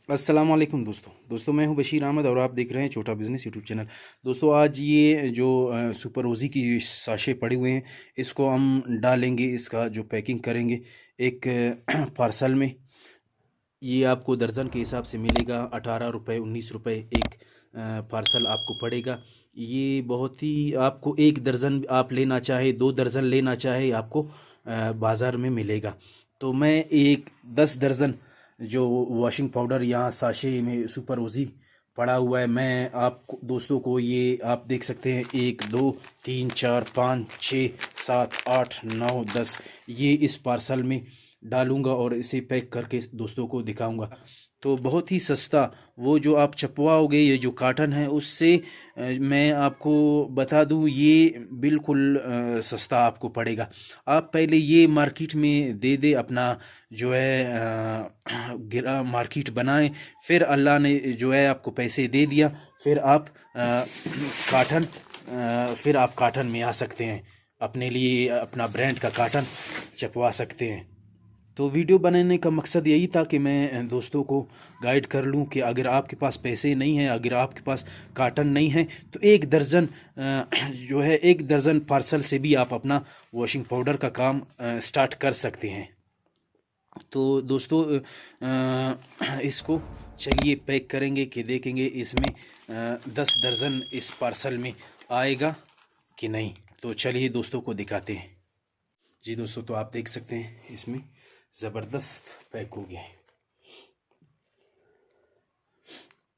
अस्सलाम वालेकुम दोस्तों मैं हूं बशीर अहमद और आप देख रहे हैं छोटा बिज़नेस यूट्यूब चैनल। दोस्तों आज ये जो सुपर रोज़ी की साशे पड़े हुए हैं, इसको हम डालेंगे, इसका जो पैकिंग करेंगे एक पार्सल में। ये आपको दर्जन के हिसाब से मिलेगा, 18 रुपये 19 रुपये एक पार्सल आपको पड़ेगा। ये बहुत ही, आपको एक दर्जन आप लेना चाहे, 2 दर्जन लेना चाहे, आपको बाज़ार में मिलेगा। तो मैं एक 10 दर्जन जो वॉशिंग पाउडर यहाँ साशे में सुपर ओजी पड़ा हुआ है, मैं आप दोस्तों को ये आप देख सकते हैं, 1 2 3 4 5 6 7 8 9 10 ये इस पार्सल में डालूंगा और इसे पैक करके दोस्तों को दिखाऊंगा। तो बहुत ही सस्ता, वो जो आप छपवाओगे ये जो काटन है उससे मैं आपको बता दूं, ये बिल्कुल सस्ता आपको पड़ेगा। आप पहले ये मार्केट में दे दे अपना, जो है गिरा मार्केट बनाएं, फिर अल्लाह ने जो है आपको पैसे दे दिया, फिर आप फिर आप काटन में आ सकते हैं, अपने लिए अपना ब्रांड का काटन छपवा सकते हैं। तो वीडियो बनाने का मकसद यही था कि मैं दोस्तों को गाइड कर लूं कि अगर आपके पास पैसे नहीं हैं, अगर आपके पास काटन नहीं है, तो 1 दर्जन जो है 1 दर्जन पार्सल से भी आप अपना वॉशिंग पाउडर का काम स्टार्ट कर सकते हैं। तो दोस्तों इसको चलिए पैक करेंगे कि देखेंगे इसमें 10 दर्जन इस पार्सल में आएगा कि नहीं। तो चलिए दोस्तों को दिखाते हैं। जी दोस्तों, तो आप देख सकते हैं इसमें ज़बरदस्त पैक हो गया है।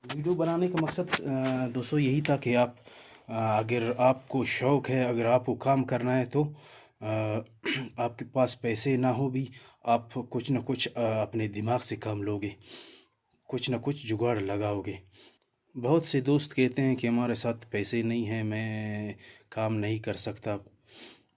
वीडियो बनाने का मकसद दोस्तों यही था कि आप अगर आपको शौक़ है, अगर आपको काम करना है, तो आपके पास पैसे ना हो भी आप कुछ ना कुछ अपने दिमाग से काम लोगे, कुछ ना कुछ जुगाड़ लगाओगे। बहुत से दोस्त कहते हैं कि हमारे साथ पैसे नहीं हैं, मैं काम नहीं कर सकता,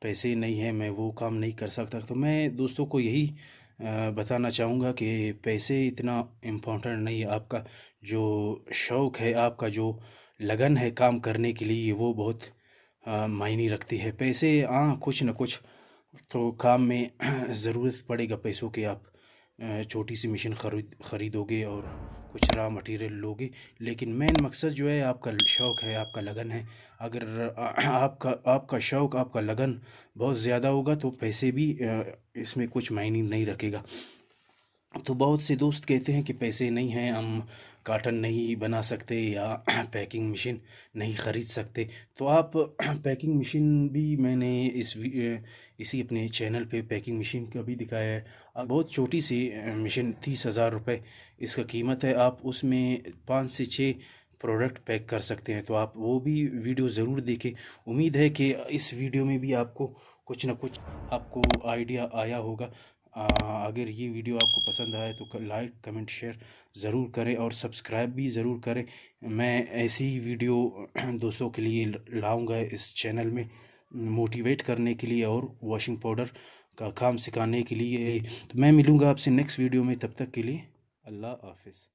पैसे नहीं हैं, मैं वो काम नहीं कर सकता। तो मैं दोस्तों को यही बताना चाहूँगा कि पैसे इतना इम्पोर्टेंट नहीं है। आपका जो शौक़ है, आपका जो लगन है काम करने के लिए, वो बहुत मायने रखती है। पैसे कुछ न कुछ तो काम में ज़रूरत पड़ेगा पैसों की। आप छोटी सी मशीन ख़रीदोगे और कुछ रॉ मटेरियल लोगे, लेकिन मेन मकसद जो है आपका शौक़ है, आपका लगन है। अगर आपका शौक़, आपका लगन बहुत ज़्यादा होगा तो पैसे भी इसमें कुछ मायने नहीं रखेगा। तो बहुत से दोस्त कहते हैं कि पैसे नहीं हैं, हम काटन नहीं बना सकते या पैकिंग मशीन नहीं ख़रीद सकते। तो आप पैकिंग मशीन भी मैंने इसी अपने चैनल पे पैकिंग मशीन का भी दिखाया है। बहुत छोटी सी मशीन, 30,000 रुपये इसका कीमत है। आप उसमें 5 से 6 प्रोडक्ट पैक कर सकते हैं। तो आप वो भी वीडियो ज़रूर देखें। उम्मीद है कि इस वीडियो में भी आपको कुछ ना कुछ आपको आइडिया आया होगा। अगर ये वीडियो आपको पसंद आए तो लाइक कमेंट शेयर ज़रूर करें और सब्सक्राइब भी ज़रूर करें। मैं ऐसी वीडियो दोस्तों के लिए लाऊंगा इस चैनल में, मोटिवेट करने के लिए और वॉशिंग पाउडर का काम सिखाने के लिए। तो मैं मिलूँगा आपसे नेक्स्ट वीडियो में, तब तक के लिए अल्लाह हाफिज़।